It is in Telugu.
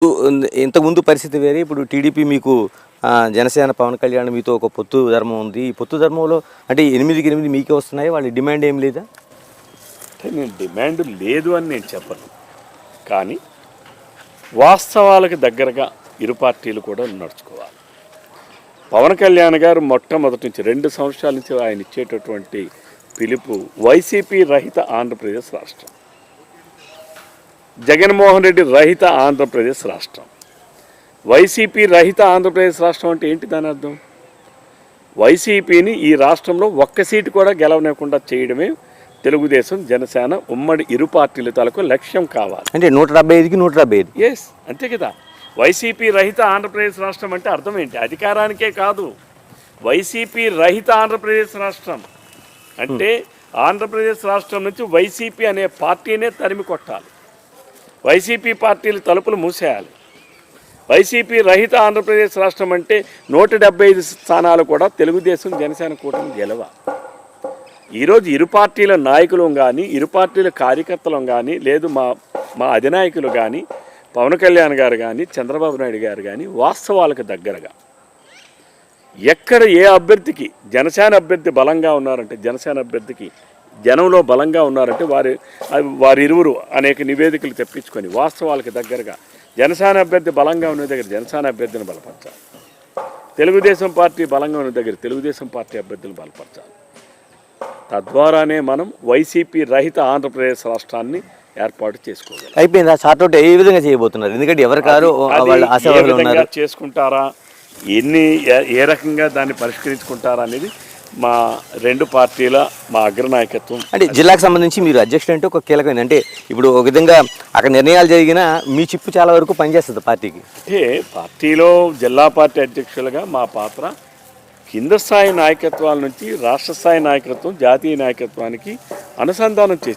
ఇంతకుముందు పరిస్థితి వేరే. ఇప్పుడు టీడీపీ మీకు జనసేన పవన్ కళ్యాణ్ మీతో ఒక పొత్తు ధర్మం ఉంది. ఈ పొత్తు ధర్మంలో అంటే 8కి 8 మీకే వస్తున్నాయి. వాళ్ళ డిమాండ్ ఏం లేదా? అంటే నేను డిమాండ్ లేదు అని నేను చెప్పను, కానీ వాస్తవాలకు దగ్గరగా ఇరు పార్టీలు కూడా నడుచుకోవాలి. పవన్ కళ్యాణ్ గారు మొట్టమొదటి నుంచి 2 సంవత్సరాల నుంచి ఆయన ఇచ్చేటటువంటి పిలుపు వైసీపీ రహిత ఆంధ్రప్రదేశ్ రాష్ట్రం, జగన్మోహన్ రెడ్డి రహిత ఆంధ్రప్రదేశ్ రాష్ట్రం. వైసీపీ రహిత ఆంధ్రప్రదేశ్ రాష్ట్రం అంటే ఏంటి దాని అర్థం? వైసీపీని ఈ రాష్ట్రంలో ఒక్క సీటు కూడా గెలవలేకుండా చేయడమే తెలుగుదేశం జనసేన ఉమ్మడి ఇరు పార్టీల తాలూకు లక్ష్యం కావాలి. అంటే 175కి 175. ఎస్, అంతే కదా. వైసీపీ రహిత ఆంధ్రప్రదేశ్ రాష్ట్రం అంటే అర్థం ఏంటి? అధికారానికే కాదు, వైసీపీ రహిత ఆంధ్రప్రదేశ్ రాష్ట్రం అంటే ఆంధ్రప్రదేశ్ రాష్ట్రం నుంచి వైసీపీ అనే పార్టీనే తరిమి కొట్టాలి, వైసీపీ పార్టీలు తలుపులు మూసేయాలి. వైసీపీ రహిత ఆంధ్రప్రదేశ్ రాష్ట్రం అంటే 175 స్థానాలు కూడా తెలుగుదేశం జనసేన కూటమి గెలవాలి. ఈరోజు ఇరు పార్టీల నాయకులు కానీ, ఇరు పార్టీల కార్యకర్తలు కానీ, లేదు మా అధినాయకులు కానీ, పవన్ కళ్యాణ్ గారు కానీ, చంద్రబాబు నాయుడు గారు కానీ వాస్తవాలకు దగ్గరగా ఎక్కడ ఏ అభ్యర్థికి జనసేన అభ్యర్థి బలంగా ఉన్నారంటే, జనసేన అభ్యర్థికి జనంలో బలంగా ఉన్నారంటే వారిరువురు అనేక నివేదికలు తెప్పించుకొని వాస్తవాలకు దగ్గరగా జనసేన అభ్యర్థి బలంగా ఉన్న దగ్గర జనసేన అభ్యర్థిని బలపరచాలి, తెలుగుదేశం పార్టీ బలంగా ఉన్న దగ్గర తెలుగుదేశం పార్టీ అభ్యర్థులను బలపరచాలి. తద్వారానే మనం వైసీపీ రహిత ఆంధ్రప్రదేశ్ రాష్ట్రాన్ని ఏర్పాటు చేసుకోవాలి. అయిపోయింది. ఆ షార్ట్అవుట్ ఏ విధంగా చేయబోతున్నారు? ఎందుకంటే ఎవరికారు చేసుకుంటారా, ఏ రకంగా దాన్ని పరిష్కరించుకుంటారా అనేది మా 2 పార్టీల మా అగ్రనాయకత్వం. అంటే జిల్లాకు సంబంధించి మీరు అధ్యక్షుడు అంటే ఒక కీలకమైంది. అంటే ఇప్పుడు ఒక విధంగా అక్కడ నిర్ణయాలు జరిగినా మీ చిప్పు చాలా వరకు పనిచేస్తుంది పార్టీకి. అంటే పార్టీలో జిల్లా పార్టీ అధ్యక్షులుగా మా పాత్ర కింద స్థాయి నాయకత్వాల నుంచి రాష్ట్ర స్థాయి నాయకత్వం, జాతీయ నాయకత్వానికి అనుసంధానం చేసి